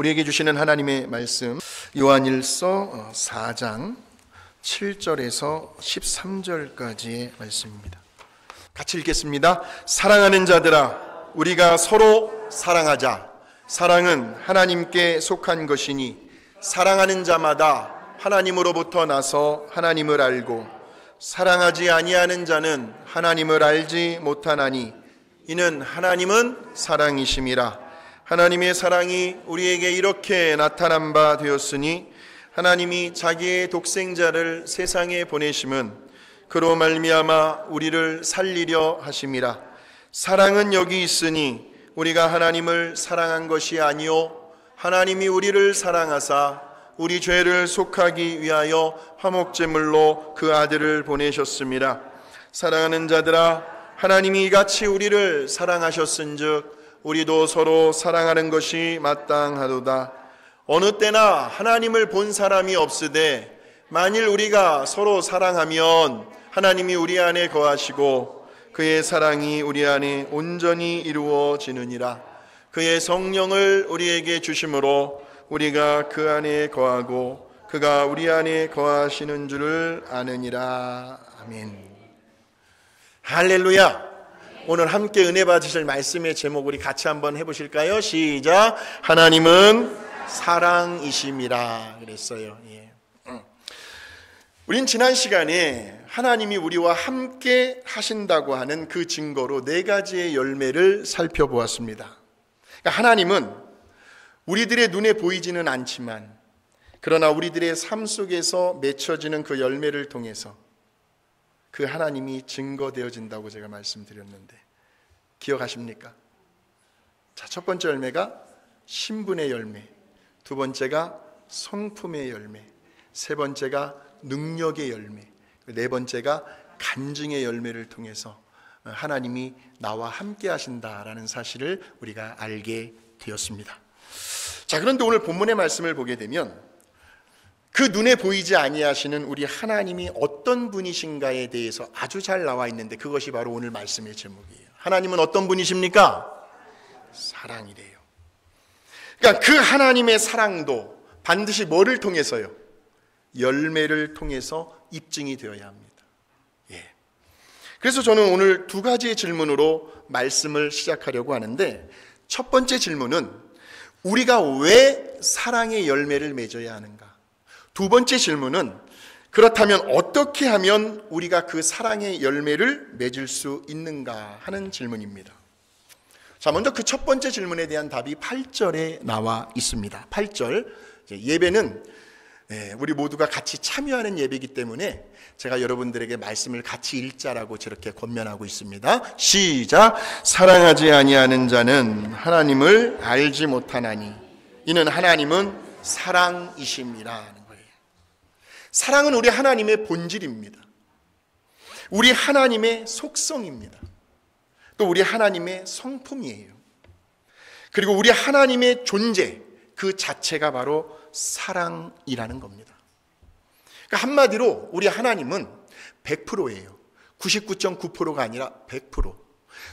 우리에게 주시는 하나님의 말씀, 요한일서 4장 7절에서 13절까지의 말씀입니다. 같이 읽겠습니다. 사랑하는 자들아, 우리가 서로 사랑하자. 사랑은 하나님께 속한 것이니 사랑하는 자마다 하나님으로부터 나서 하나님을 알고 사랑하지 아니하는 자는 하나님을 알지 못하나니 이는 하나님은 사랑이심이라. 하나님의 사랑이 우리에게 이렇게 나타난 바 되었으니 하나님이 자기의 독생자를 세상에 보내심은 그로 말미암아 우리를 살리려 하심이라. 사랑은 여기 있으니 우리가 하나님을 사랑한 것이 아니요 하나님이 우리를 사랑하사 우리 죄를 속하기 위하여 화목제물로 그 아들을 보내셨습니다. 사랑하는 자들아, 하나님이 이같이 우리를 사랑하셨은즉 우리도 서로 사랑하는 것이 마땅하도다. 어느 때나 하나님을 본 사람이 없으되 만일 우리가 서로 사랑하면 하나님이 우리 안에 거하시고 그의 사랑이 우리 안에 온전히 이루어지느니라. 그의 성령을 우리에게 주심으로 우리가 그 안에 거하고 그가 우리 안에 거하시는 줄을 아느니라. 아멘. 할렐루야. 오늘 함께 은혜 받으실 말씀의 제목 우리 같이 한번 해보실까요? 시작. 하나님은 사랑이심이라 그랬어요. 예. 우린 지난 시간에 하나님이 우리와 함께 하신다고 하는 그 증거로 4가지의 열매를 살펴보았습니다. 그러니까 하나님은 우리들의 눈에 보이지는 않지만 그러나 우리들의 삶 속에서 맺혀지는 그 열매를 통해서 그 하나님이 증거되어진다고 제가 말씀드렸는데 기억하십니까? 자, 첫 번째 열매가 신분의 열매, 두 번째가 성품의 열매, 세 번째가 능력의 열매, 네 번째가 간증의 열매를 통해서 하나님이 나와 함께 하신다라는 사실을 우리가 알게 되었습니다. 자, 그런데 오늘 본문의 말씀을 보게 되면 그 눈에 보이지 아니하시는 우리 하나님이 어떤 분이신가에 대해서 아주 잘 나와 있는데 그것이 바로 오늘 말씀의 제목이에요. 하나님은 어떤 분이십니까? 사랑이래요. 그러니까 그 하나님의 사랑도 반드시 뭐를 통해서요? 열매를 통해서 입증이 되어야 합니다. 예. 그래서 저는 오늘 2가지의 질문으로 말씀을 시작하려고 하는데 첫 번째 질문은 우리가 왜 사랑의 열매를 맺어야 하는가? 두 번째 질문은 그렇다면 어떻게 하면 우리가 그 사랑의 열매를 맺을 수 있는가 하는 질문입니다. 자, 먼저 그 첫 번째 질문에 대한 답이 8절에 나와 있습니다. 8절. 예배는 우리 모두가 같이 참여하는 예배이기 때문에 제가 여러분들에게 말씀을 같이 읽자라고 저렇게 권면하고 있습니다. 시작. 사랑하지 아니하는 자는 하나님을 알지 못하나니 이는 하나님은 사랑이심이라. 사랑은 우리 하나님의 본질입니다. 우리 하나님의 속성입니다. 또 우리 하나님의 성품이에요. 그리고 우리 하나님의 존재 그 자체가 바로 사랑이라는 겁니다. 그러니까 한마디로 우리 하나님은 100%예요. 99.9%가 아니라 100%.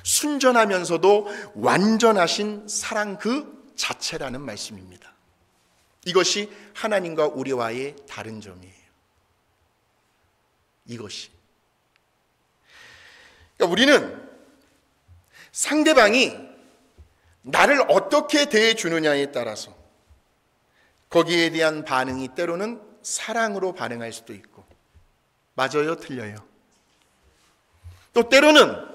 순전하면서도 완전하신 사랑 그 자체라는 말씀입니다. 이것이 하나님과 우리와의 다른 점이에요. 이것이. 그러니까 우리는 상대방이 나를 어떻게 대해주느냐에 따라서 거기에 대한 반응이 때로는 사랑으로 반응할 수도 있고, 맞아요? 틀려요? 또 때로는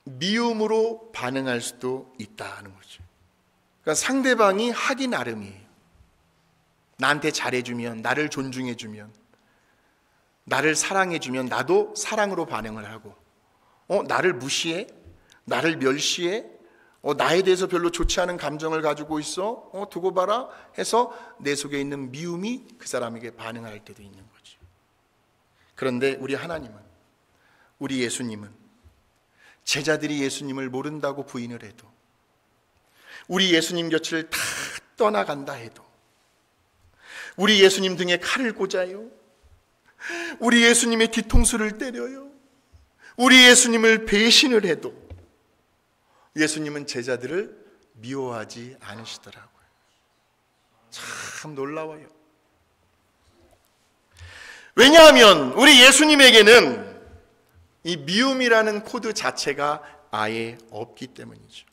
미움으로 반응할 수도 있다는 거죠. 그러니까 상대방이 하기 나름이에요. 나한테 잘해주면, 나를 존중해주면, 나를 사랑해주면 나도 사랑으로 반응을 하고, 나를 무시해? 나를 멸시해? 나에 대해서 별로 좋지 않은 감정을 가지고 있어? 두고 봐라 해서 내 속에 있는 미움이 그 사람에게 반응할 때도 있는 거죠. 그런데 우리 하나님은, 우리 예수님은 제자들이 예수님을 모른다고 부인을 해도, 우리 예수님 곁을 다 떠나간다 해도, 우리 예수님 등에 칼을 꽂아요, 우리 예수님의 뒤통수를 때려요, 우리 예수님을 배신을 해도 예수님은 제자들을 미워하지 않으시더라고요. 참 놀라워요. 왜냐하면 우리 예수님에게는 이 미움이라는 코드 자체가 아예 없기 때문이죠.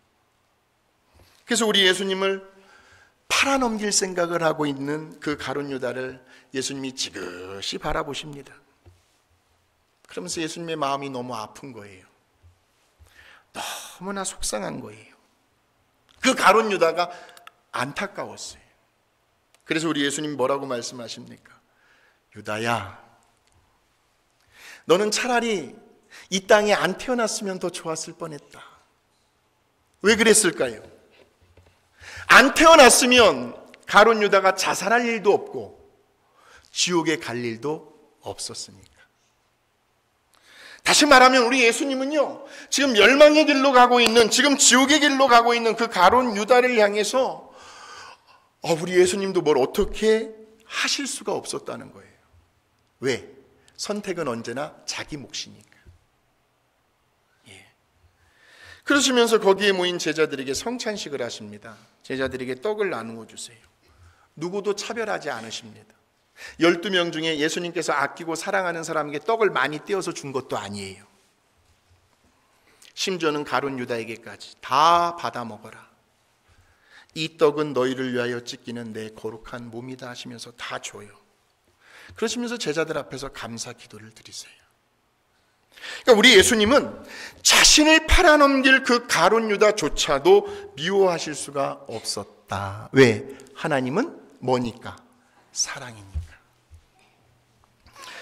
그래서 우리 예수님을 팔아넘길 생각을 하고 있는 그 가룟 유다를 예수님이 지그시 바라보십니다. 그러면서 예수님의 마음이 너무 아픈 거예요. 너무나 속상한 거예요. 그 가룟 유다가 안타까웠어요. 그래서 우리 예수님 뭐라고 말씀하십니까? 유다야, 너는 차라리 이 땅에 안 태어났으면 더 좋았을 뻔했다. 왜 그랬을까요? 안 태어났으면 가룟 유다가 자살할 일도 없고 지옥에 갈 일도 없었으니까. 다시 말하면 우리 예수님은요, 지금 멸망의 길로 가고 있는, 지금 지옥의 길로 가고 있는 그 가룟 유다를 향해서 우리 예수님도 뭘 어떻게 하실 수가 없었다는 거예요. 왜? 선택은 언제나 자기 몫이니까. 그러시면서 거기에 모인 제자들에게 성찬식을 하십니다. 제자들에게 떡을 나누어 주세요. 누구도 차별하지 않으십니다. 12명 중에 예수님께서 아끼고 사랑하는 사람에게 떡을 많이 떼어서 준 것도 아니에요. 심지어는 가룟 유다에게까지 다 받아 먹어라. 이 떡은 너희를 위하여 찢기는 내 거룩한 몸이다 하시면서 다 줘요. 그러시면서 제자들 앞에서 감사 기도를 드리세요. 그러니까 우리 예수님은 자신을 팔아넘길 그 가룟 유다조차도 미워하실 수가 없었다. 왜? 하나님은 뭐니까? 사랑이니까.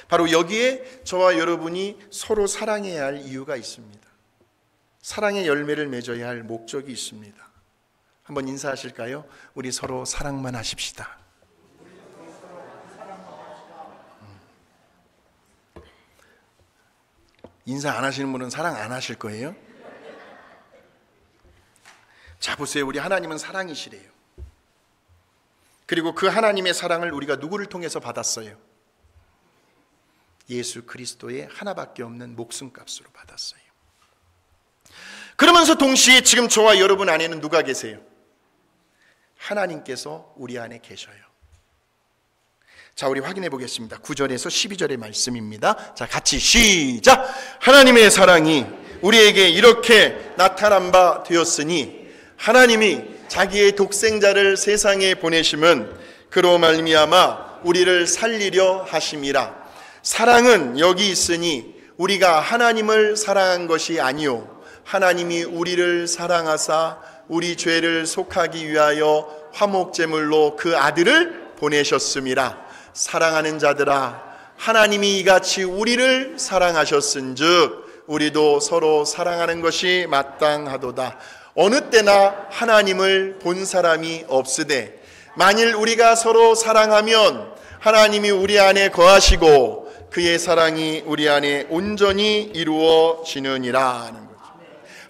바로 여기에 저와 여러분이 서로 사랑해야 할 이유가 있습니다. 사랑의 열매를 맺어야 할 목적이 있습니다. 한번 인사하실까요? 우리 서로 사랑만 하십시다. 인사 안 하시는 분은 사랑 안 하실 거예요? 자, 보세요. 우리 하나님은 사랑이시래요. 그리고 그 하나님의 사랑을 우리가 누구를 통해서 받았어요? 예수 그리스도의 하나밖에 없는 목숨값으로 받았어요. 그러면서 동시에 지금 저와 여러분 안에는 누가 계세요? 하나님께서 우리 안에 계셔요. 자, 우리 확인해 보겠습니다. 9절에서 12절의 말씀입니다. 자, 같이 시작! 하나님의 사랑이 우리에게 이렇게 나타난 바 되었으니 하나님이 자기의 독생자를 세상에 보내심은 그로 말미암아 우리를 살리려 하심이라. 사랑은 여기 있으니 우리가 하나님을 사랑한 것이 아니요 하나님이 우리를 사랑하사 우리 죄를 속하기 위하여 화목제물로 그 아들을 보내셨음이라. 사랑하는 자들아, 하나님이 이같이 우리를 사랑하셨은즉 우리도 서로 사랑하는 것이 마땅하도다. 어느 때나 하나님을 본 사람이 없으되 만일 우리가 서로 사랑하면 하나님이 우리 안에 거하시고 그의 사랑이 우리 안에 온전히 이루어지느니라 하는 거죠.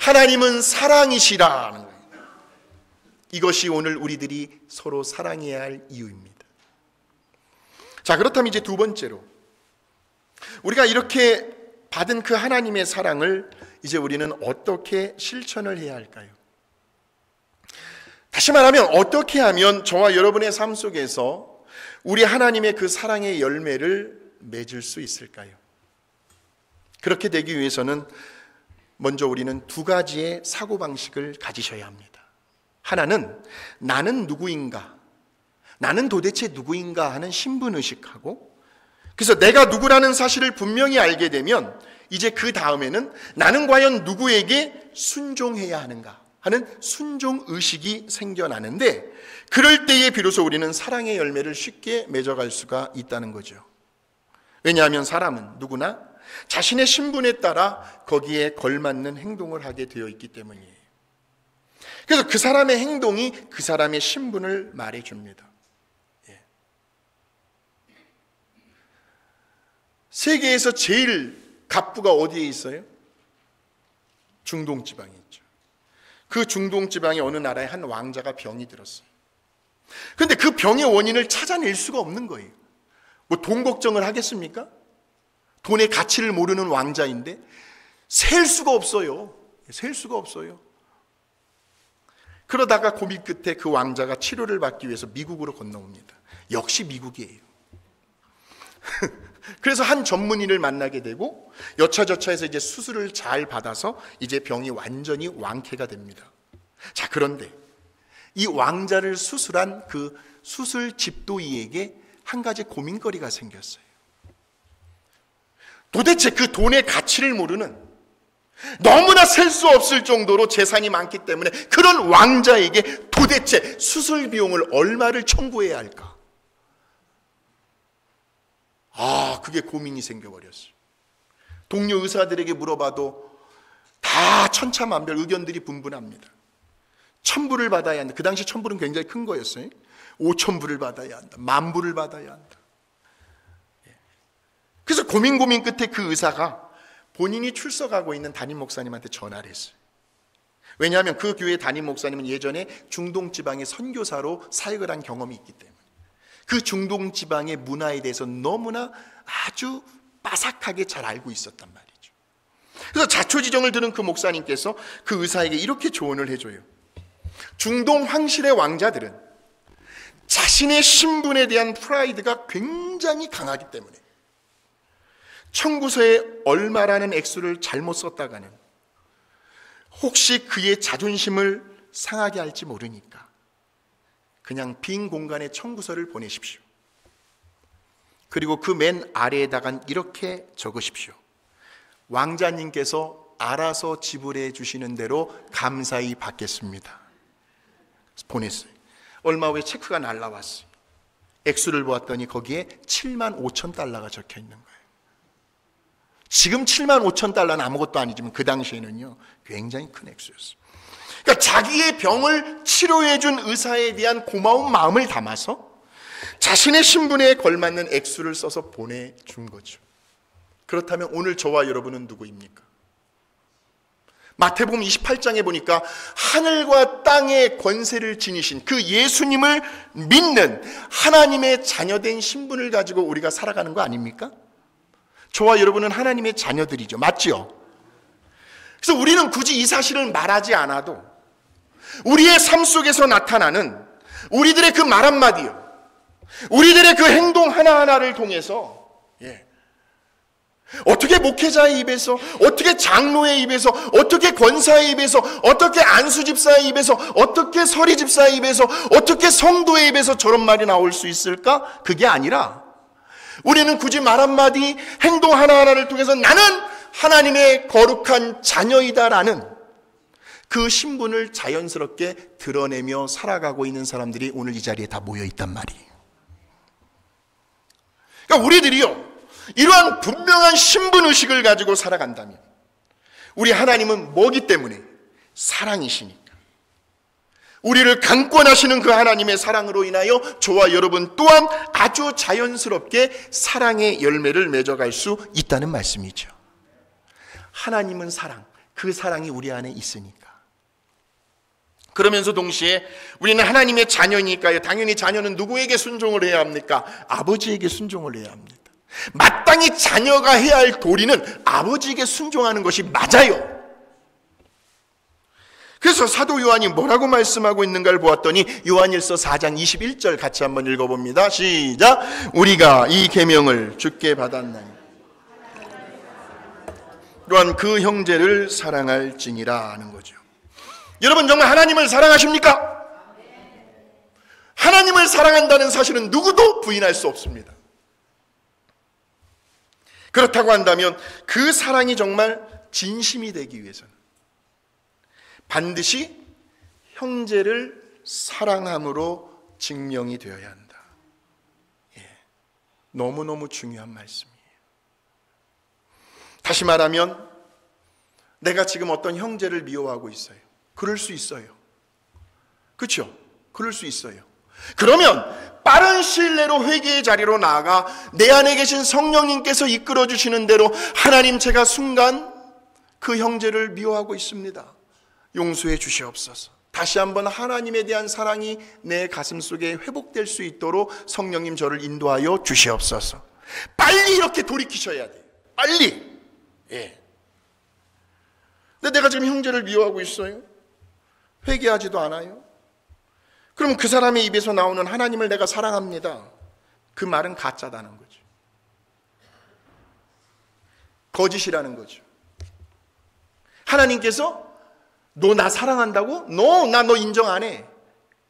하나님은 사랑이시라는 거예요. 이것이 오늘 우리들이 서로 사랑해야 할 이유입니다. 자, 그렇다면 이제 두 번째로 우리가 이렇게 받은 그 하나님의 사랑을 이제 우리는 어떻게 실천을 해야 할까요? 다시 말하면 어떻게 하면 저와 여러분의 삶 속에서 우리 하나님의 그 사랑의 열매를 맺을 수 있을까요? 그렇게 되기 위해서는 먼저 우리는 두 가지의 사고방식을 가지셔야 합니다. 하나는 나는 누구인가? 나는 도대체 누구인가 하는 신분의식하고, 그래서 내가 누구라는 사실을 분명히 알게 되면 이제 그 다음에는 나는 과연 누구에게 순종해야 하는가 하는 순종의식이 생겨나는데, 그럴 때에 비로소 우리는 사랑의 열매를 쉽게 맺어갈 수가 있다는 거죠. 왜냐하면 사람은 누구나 자신의 신분에 따라 거기에 걸맞는 행동을 하게 되어 있기 때문이에요. 그래서 그 사람의 행동이 그 사람의 신분을 말해줍니다. 세계에서 제일 갑부가 어디에 있어요? 중동 지방에 있죠. 그 중동 지방의 어느 나라의 한 왕자가 병이 들었어요. 그런데 그 병의 원인을 찾아낼 수가 없는 거예요. 뭐 돈 걱정을 하겠습니까? 돈의 가치를 모르는 왕자인데 셀 수가 없어요. 셀 수가 없어요. 그러다가 고민 끝에 그 왕자가 치료를 받기 위해서 미국으로 건너옵니다. 역시 미국이에요. 그래서 한 전문의를 만나게 되고 여차저차해서 이제 수술을 잘 받아서 이제 병이 완전히 완쾌가 됩니다. 자, 그런데 이 왕자를 수술한 그 수술 집도이에게 한 가지 고민거리가 생겼어요. 도대체 그 돈의 가치를 모르는, 너무나 셀 수 없을 정도로 재산이 많기 때문에 그런 왕자에게 도대체 수술 비용을 얼마를 청구해야 할까? 그게 고민이 생겨버렸어요. 동료 의사들에게 물어봐도 다 천차만별 의견들이 분분합니다. 1,000불을 받아야 한다. 그 당시 1,000불은 굉장히 큰 거였어요. 5,000불을 받아야 한다. 10,000불을 받아야 한다. 그래서 고민 끝에 그 의사가 본인이 출석하고 있는 담임 목사님한테 전화를 했어요. 왜냐하면 그 교회 담임 목사님은 예전에 중동 지방의 선교사로 사역을 한 경험이 있기 때문에 그 중동 지방의 문화에 대해서 너무나 아주 빠삭하게 잘 알고 있었단 말이죠. 그래서 자초지종을 들은 그 목사님께서 그 의사에게 이렇게 조언을 해줘요. 중동 황실의 왕자들은 자신의 신분에 대한 프라이드가 굉장히 강하기 때문에 청구서에 얼마라는 액수를 잘못 썼다가는 혹시 그의 자존심을 상하게 할지 모르니까 그냥 빈 공간에 청구서를 보내십시오. 그리고 그 맨 아래에다가 이렇게 적으십시오. 왕자님께서 알아서 지불해 주시는 대로 감사히 받겠습니다. 보냈어요. 얼마 후에 체크가 날라왔어요. 액수를 보았더니 거기에 75,000달러가 적혀 있는 거예요. 지금 75,000달러는 아무것도 아니지만 그 당시에는요 굉장히 큰 액수였어요. 그러니까 자기의 병을 치료해 준 의사에 대한 고마운 마음을 담아서 자신의 신분에 걸맞는 액수를 써서 보내준 거죠. 그렇다면 오늘 저와 여러분은 누구입니까? 마태복음 28장에 보니까 하늘과 땅의 권세를 지니신 그 예수님을 믿는 하나님의 자녀된 신분을 가지고 우리가 살아가는 거 아닙니까? 저와 여러분은 하나님의 자녀들이죠. 맞지요? 그래서 우리는 굳이 이 사실을 말하지 않아도 우리의 삶 속에서 나타나는 우리들의 그 말 한마디요, 우리들의 그 행동 하나하나를 통해서 어떻게 목회자의 입에서, 어떻게 장로의 입에서, 어떻게 권사의 입에서, 어떻게 안수집사의 입에서, 어떻게 서리집사의 입에서, 어떻게 성도의 입에서 저런 말이 나올 수 있을까? 그게 아니라 우리는 굳이 말 한마디, 행동 하나하나를 통해서 나는 하나님의 거룩한 자녀이다라는 그 신분을 자연스럽게 드러내며 살아가고 있는 사람들이 오늘 이 자리에 다 모여 있단 말이에요. 그러니까 우리들이요, 이러한 분명한 신분의식을 가지고 살아간다면 우리 하나님은 뭐기 때문에? 사랑이시니까. 우리를 강권하시는 그 하나님의 사랑으로 인하여 저와 여러분 또한 아주 자연스럽게 사랑의 열매를 맺어갈 수 있다는 말씀이죠. 하나님은 사랑, 그 사랑이 우리 안에 있으니까. 그러면서 동시에 우리는 하나님의 자녀니까요, 당연히 자녀는 누구에게 순종을 해야 합니까? 아버지에게 순종을 해야 합니다. 마땅히 자녀가 해야 할 도리는 아버지에게 순종하는 것이 맞아요. 그래서 사도 요한이 뭐라고 말씀하고 있는가를 보았더니 요한일서 4장 21절 같이 한번 읽어봅니다. 시작. 우리가 이 계명을 주께 받았나니 또한 그 형제를 사랑할지니라 하는 거죠. 여러분, 정말 하나님을 사랑하십니까? 하나님을 사랑한다는 사실은 누구도 부인할 수 없습니다. 그렇다고 한다면 그 사랑이 정말 진심이 되기 위해서는 반드시 형제를 사랑함으로 증명이 되어야 한다. 너무너무 중요한 말씀이에요. 다시 말하면 내가 지금 어떤 형제를 미워하고 있어요. 그럴 수 있어요. 그렇죠? 그럴 수 있어요. 그러면 빠른 시일 내로 회개의 자리로 나아가 내 안에 계신 성령님께서 이끌어 주시는 대로 하나님, 제가 순간 그 형제를 미워하고 있습니다. 용서해 주시옵소서. 다시 한번 하나님에 대한 사랑이 내 가슴 속에 회복될 수 있도록 성령님 저를 인도하여 주시옵소서. 빨리 이렇게 돌이키셔야 돼요. 빨리. 근데 내가 지금 형제를 미워하고 있어요. 회개하지도 않아요? 그럼 그 사람의 입에서 나오는 하나님을 내가 사랑합니다, 그 말은 가짜다는 거죠. 거짓이라는 거죠. 하나님께서 너 나 사랑한다고? 나 너 인정 안 해,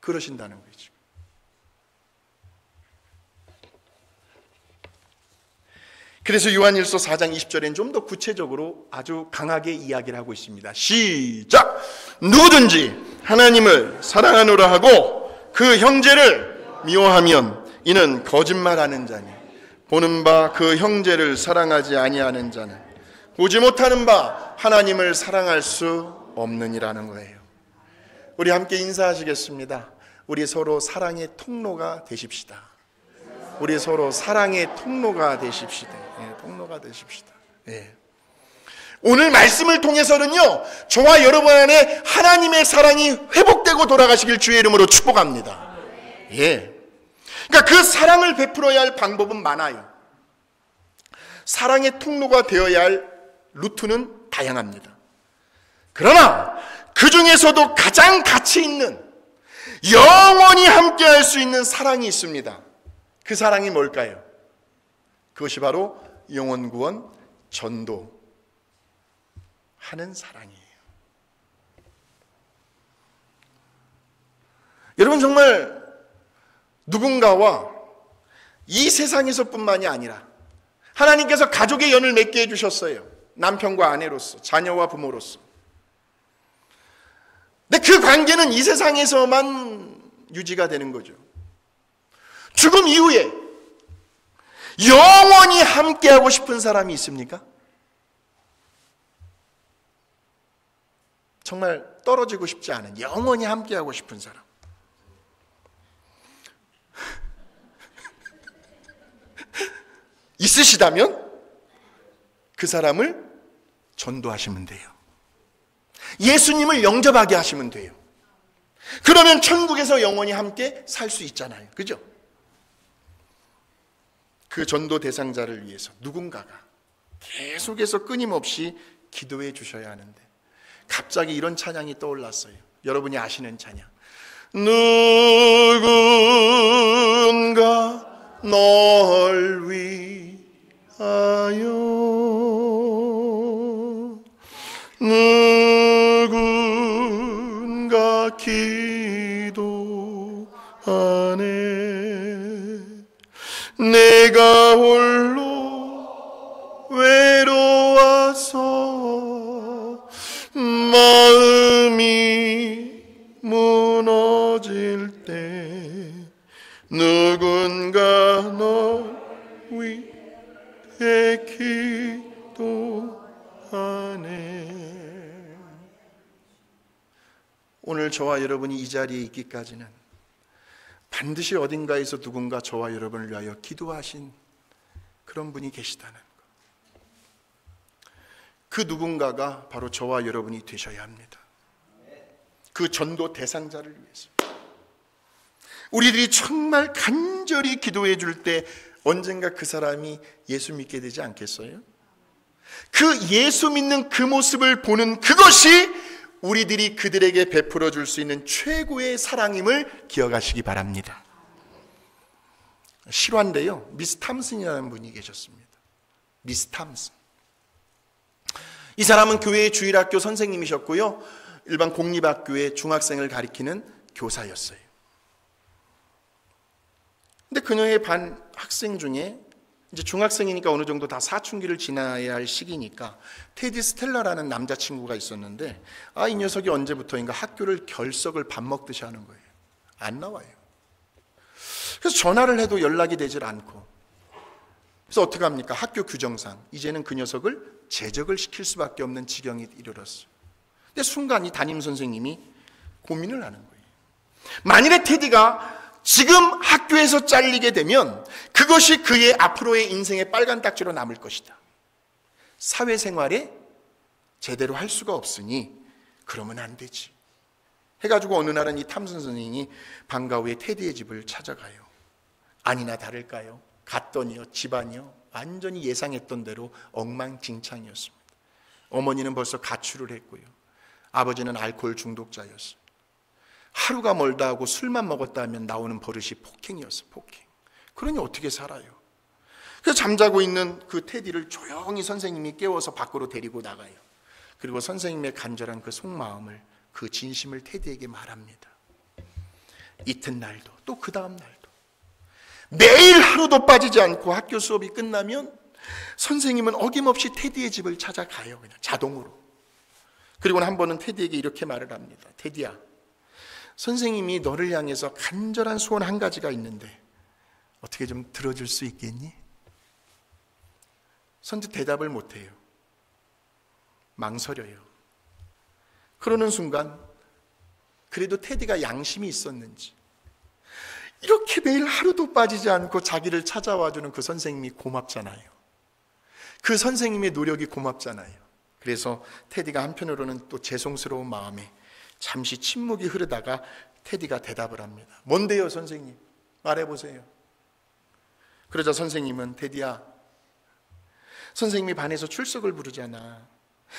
그러신다는 거죠. 그래서 요한일서 4장 20절엔 좀 더 구체적으로 아주 강하게 이야기를 하고 있습니다. 시작! 누구든지 하나님을 사랑하노라 하고 그 형제를 미워하면 이는 거짓말하는 자니 보는 바 그 형제를 사랑하지 아니하는 자는 보지 못하는 바 하나님을 사랑할 수 없느니라는 거예요. 우리 함께 인사하시겠습니다. 우리 서로 사랑의 통로가 되십시다. 우리 서로 사랑의 통로가 되십시다. 통로가 되십시다. 오늘 말씀을 통해서는요, 저와 여러분 안에 하나님의 사랑이 회복되고 돌아가시길 주의 이름으로 축복합니다. 그러니까 그 사랑을 베풀어야 할 방법은 많아요. 사랑의 통로가 되어야 할 루트는 다양합니다. 그러나 그 중에서도 가장 가치 있는, 영원히 함께 할 수 있는 사랑이 있습니다. 그 사랑이 뭘까요? 그것이 바로 영혼구원 전도하는 사랑이에요. 여러분, 정말 누군가와 이 세상에서뿐만이 아니라 하나님께서 가족의 연을 맺게 해주셨어요. 남편과 아내로서, 자녀와 부모로서. 근데 그 관계는 이 세상에서만 유지가 되는 거죠. 죽음 이후에 영원히 함께하고 싶은 사람이 있습니까? 정말 떨어지고 싶지 않은, 영원히 함께하고 싶은 사람. 있으시다면 그 사람을 전도하시면 돼요. 예수님을 영접하게 하시면 돼요. 그러면 천국에서 영원히 함께 살 수 있잖아요. 그죠? 그 전도 대상자를 위해서 누군가가 계속해서 끊임없이 기도해 주셔야 하는데, 갑자기 이런 찬양이 떠올랐어요. 여러분이 아시는 찬양. 누군가 널 위하여, 누군가 기도하네. 내가 홀로 외로워서 마음이 무너질 때 누군가 널 위해 기도하네. 오늘 저와 여러분이 이 자리에 있기까지는 반드시 어딘가에서 누군가 저와 여러분을 위하여 기도하신 그런 분이 계시다는 것. 그 누군가가 바로 저와 여러분이 되셔야 합니다. 그 전도 대상자를 위해서. 우리들이 정말 간절히 기도해 줄 때 언젠가 그 사람이 예수 믿게 되지 않겠어요? 그 예수 믿는 그 모습을 보는 그것이 우리들이 그들에게 베풀어 줄 수 있는 최고의 사랑임을 기억하시기 바랍니다. 실화인데요, 미스 탐슨이라는 분이 계셨습니다. 미스 탐슨. 이 사람은 교회의 주일학교 선생님이셨고요, 일반 공립학교의 중학생을 가리키는 교사였어요. 근데 그녀의 반 학생 중에, 이제 중학생이니까 어느 정도 다 사춘기를 지나야 할 시기니까 테디 스텔라라는 남자친구가 있었는데, 이 녀석이 언제부터인가 학교를 결석을 밥 먹듯이 하는 거예요. 안 나와요. 그래서 전화를 해도 연락이 되질 않고, 그래서 어떻게 합니까? 학교 규정상 이제는 그 녀석을 제적을 시킬 수밖에 없는 지경에 이르렀어요. 근데 순간 이 담임 선생님이 고민을 하는 거예요. 만일에 테디가 지금 학교에서 잘리게 되면 그것이 그의 앞으로의 인생의 빨간 딱지로 남을 것이다. 사회생활에 제대로 할 수가 없으니 그러면 안 되지. 해가지고 어느 날은 이 탐슨 선생님이 방과 후에 테디의 집을 찾아가요. 아니나 다를까요? 갔더니요, 집안이요, 완전히 예상했던 대로 엉망진창이었습니다. 어머니는 벌써 가출을 했고요, 아버지는 알코올 중독자였어요. 하루가 멀다 하고 술만 먹었다 하면 나오는 버릇이 폭행이었어, 폭행. 그러니 어떻게 살아요? 그래서 잠자고 있는 그 테디를 조용히 선생님이 깨워서 밖으로 데리고 나가요. 그리고 선생님의 간절한 그 속마음을, 그 진심을 테디에게 말합니다. 이튿날도 또 그 다음 날도 매일 하루도 빠지지 않고 학교 수업이 끝나면 선생님은 어김없이 테디의 집을 찾아가요. 그냥 자동으로. 그리고는 한 번은 테디에게 이렇게 말을 합니다. 테디야, 선생님이 너를 향해서 간절한 소원 한 가지가 있는데 어떻게 좀 들어줄 수 있겠니? 선뜻 대답을 못해요. 망설여요. 그러는 순간 그래도 테디가 양심이 있었는지 이렇게 매일 하루도 빠지지 않고 자기를 찾아와주는 그 선생님이 고맙잖아요. 그 선생님의 노력이 고맙잖아요. 그래서 테디가 한편으로는 또 죄송스러운 마음에 잠시 침묵이 흐르다가 테디가 대답을 합니다. 뭔데요, 선생님? 말해보세요. 그러자 선생님은, 테디야, 선생님이 반에서 출석을 부르잖아.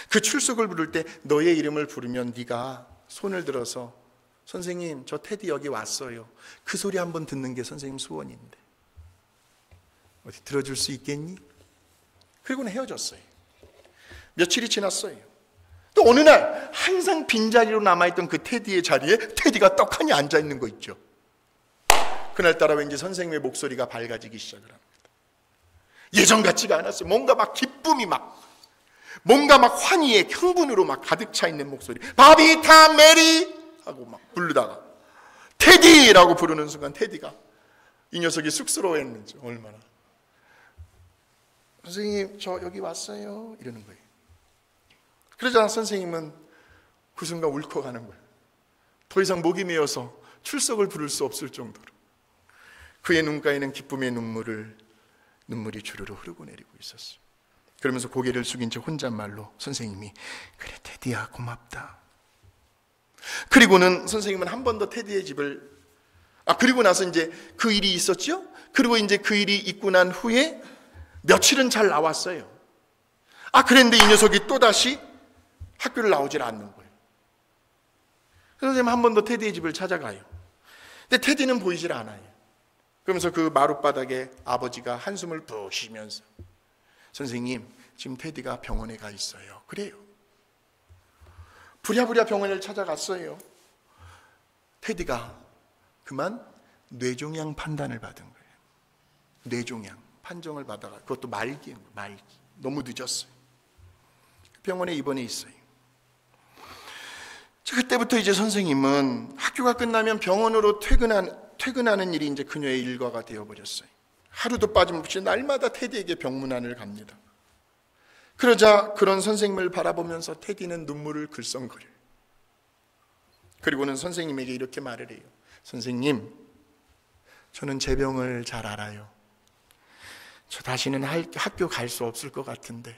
그 출석을 부를 때 너의 이름을 부르면 네가 손을 들어서 선생님, 저 테디 여기 왔어요. 그 소리 한번 듣는 게 선생님 소원인데 어디 들어줄 수 있겠니? 그리고는 헤어졌어요. 며칠이 지났어요. 또 어느 날 항상 빈자리로 남아있던 그 테디의 자리에 테디가 떡하니 앉아있는 거 있죠. 그날따라 왠지 선생님의 목소리가 밝아지기 시작을 합니다. 예전 같지가 않았어요. 뭔가 막 기쁨이 뭔가 막 환희의 흥분으로 막 가득 차 있는 목소리. 바비타 메리 하고 막 부르다가 테디라고 부르는 순간 테디가, 이 녀석이 쑥스러워했는지 얼마나, 선생님 저 여기 왔어요 이러는 거예요. 그러자 선생님은 그 순간 울컥하는 거예요. 더 이상 목이 메어서 출석을 부를 수 없을 정도로 그의 눈가에는 기쁨의 눈물이 주르르 흐르고 내리고 있었어요. 그러면서 고개를 숙인 채 혼잣말로 선생님이, 그래 테디야 고맙다. 그리고는 선생님은 한 번 더 테디의 집을, 그리고 나서 이제 그 일이 있었죠. 그리고 이제 그 일이 있고 난 후에 며칠은 잘 나왔어요. 그런데 이 녀석이 또다시 학교를 나오질 않는 거예요. 선생님 한 번 더 테디의 집을 찾아가요. 근데 테디는 보이질 않아요. 그러면서 그 마룻바닥에 아버지가 한숨을 푹 쉬면서, 선생님 지금 테디가 병원에 가 있어요. 그래요. 부랴부랴 병원을 찾아갔어요. 테디가 그만 뇌종양 판단을 받은 거예요. 뇌종양 판정을 받아가, 그것도 말기. 너무 늦었어요. 병원에 입원해 있어요. 그때부터 이제 선생님은 학교가 끝나면 병원으로 퇴근하는 일이 이제 그녀의 일과가 되어버렸어요. 하루도 빠짐없이 날마다 테디에게 병문안을 갑니다. 그러자 그런 선생님을 바라보면서 테디는 눈물을 글썽거려요. 그리고는 선생님에게 이렇게 말을 해요. 선생님, 저는 제 병을 잘 알아요. 저 다시는 학교 갈 수 없을 것 같은데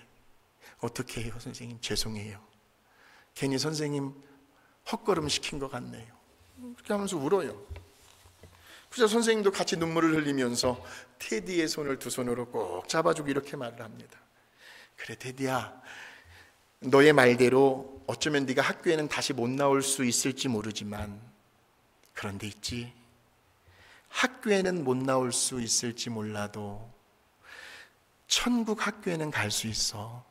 어떻게 해요 선생님? 죄송해요. 괜히 선생님 헛걸음 시킨 것 같네요. 그렇게 하면서 울어요. 그래서 선생님도 같이 눈물을 흘리면서 테디의 손을 두 손으로 꼭 잡아주고 이렇게 말을 합니다. 그래 테디야, 너의 말대로 어쩌면 네가 학교에는 다시 못 나올 수 있을지 모르지만, 그런데 있지, 학교에는 못 나올 수 있을지 몰라도 천국 학교에는 갈 수 있어.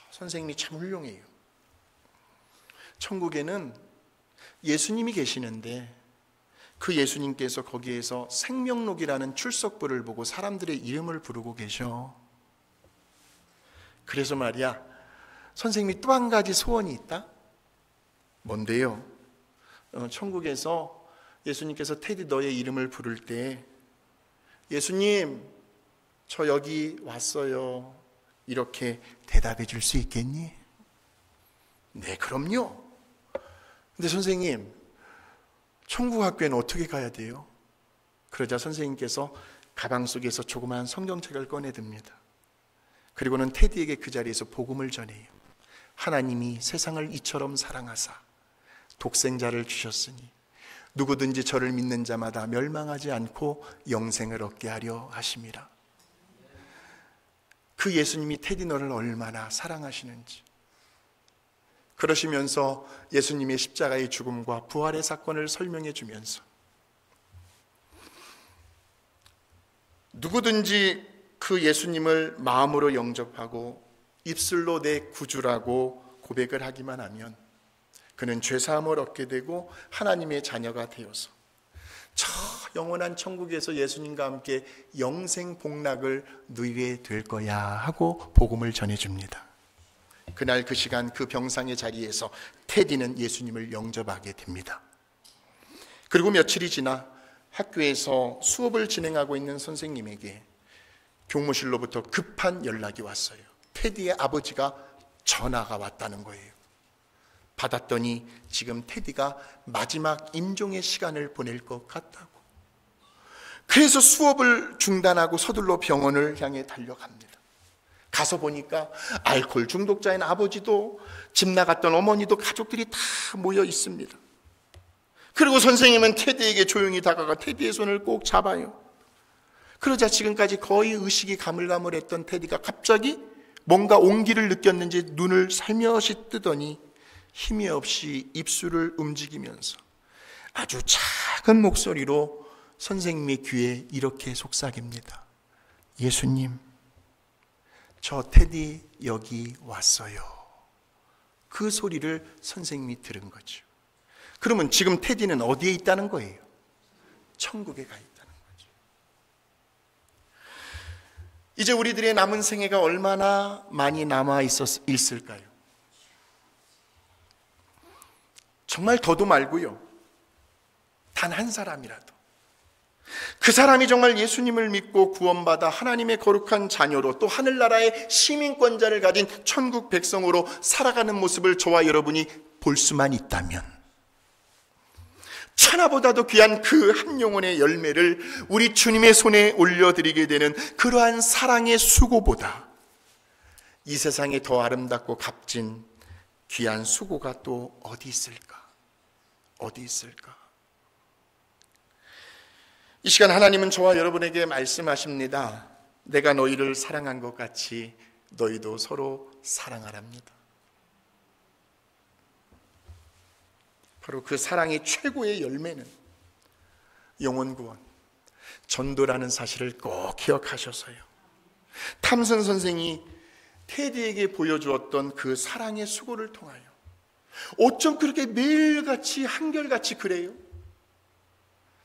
선생님이 참 훌륭해요. 천국에는 예수님이 계시는데 그 예수님께서 거기에서 생명록이라는 출석부를 보고 사람들의 이름을 부르고 계셔. 그래서 말이야, 선생님이 또 한 가지 소원이 있다. 뭔데요? 천국에서 예수님께서 테디 너의 이름을 부를 때, 예수님 저 여기 왔어요, 이렇게 대답해 줄 수 있겠니? 네, 그럼요. 근데 선생님, 천국 학교에는 어떻게 가야 돼요? 그러자 선생님께서 가방 속에서 조그마한 성경책을 꺼내듭니다. 그리고는 테디에게 그 자리에서 복음을 전해요. 하나님이 세상을 이처럼 사랑하사 독생자를 주셨으니 누구든지 저를 믿는 자마다 멸망하지 않고 영생을 얻게 하려 하심이라. 그 예수님이 테디 너를 얼마나 사랑하시는지, 그러시면서 예수님의 십자가의 죽음과 부활의 사건을 설명해 주면서 누구든지 그 예수님을 마음으로 영접하고 입술로 내 구주라고 고백을 하기만 하면 그는 죄사함을 얻게 되고 하나님의 자녀가 되어서 저 영원한 천국에서 예수님과 함께 영생 복락을 누리게 될 거야 하고 복음을 전해줍니다. 그날 그 시간 그 병상의 자리에서 테디는 예수님을 영접하게 됩니다. 그리고 며칠이 지나 학교에서 수업을 진행하고 있는 선생님에게 교무실로부터 급한 연락이 왔어요. 테디의 아버지가 전화가 왔다는 거예요. 받았더니 지금 테디가 마지막 임종의 시간을 보낼 것 같다고. 그래서 수업을 중단하고 서둘러 병원을 향해 달려갑니다. 가서 보니까 알코올 중독자인 아버지도 집 나갔던 어머니도 가족들이 다 모여 있습니다. 그리고 선생님은 테디에게 조용히 다가가 테디의 손을 꼭 잡아요. 그러자 지금까지 거의 의식이 가물가물했던 테디가 갑자기 뭔가 온기를 느꼈는지 눈을 살며시 뜨더니 힘이 없이 입술을 움직이면서 아주 작은 목소리로 선생님의 귀에 이렇게 속삭입니다. 예수님, 저 테디 여기 왔어요. 그 소리를 선생님이 들은 거죠. 그러면 지금 테디는 어디에 있다는 거예요? 천국에 가 있다는 거죠. 이제 우리들의 남은 생애가 얼마나 많이 남아 있을까요? 정말 더도 말고요. 단 한 사람이라도 그 사람이 정말 예수님을 믿고 구원받아 하나님의 거룩한 자녀로 또 하늘나라의 시민권자를 가진 천국 백성으로 살아가는 모습을 저와 여러분이 볼 수만 있다면 천하보다도 귀한 그 한 영혼의 열매를 우리 주님의 손에 올려드리게 되는 그러한 사랑의 수고보다 이 세상에 더 아름답고 값진 귀한 수고가 또 어디 있을까? 어디 있을까? 이 시간 하나님은 저와 여러분에게 말씀하십니다. 내가 너희를 사랑한 것 같이 너희도 서로 사랑하랍니다. 바로 그 사랑의 최고의 열매는 영혼 구원, 전도라는 사실을 꼭 기억하셔서요. 탐슨 선생이 테디에게 보여주었던 그 사랑의 수고를 통하여 어쩜 그렇게 매일같이 한결같이 그래요?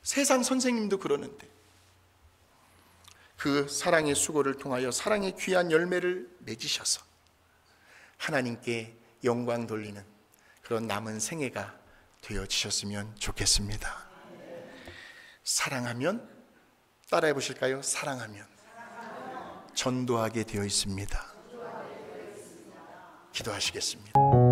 세상 선생님도 그러는데 그 사랑의 수고를 통하여 사랑의 귀한 열매를 맺으셔서 하나님께 영광 돌리는 그런 남은 생애가 되어지셨으면 좋겠습니다. 사랑하면, 따라해 보실까요? 사랑하면 전도하게 되어 있습니다. 기도하시겠습니다.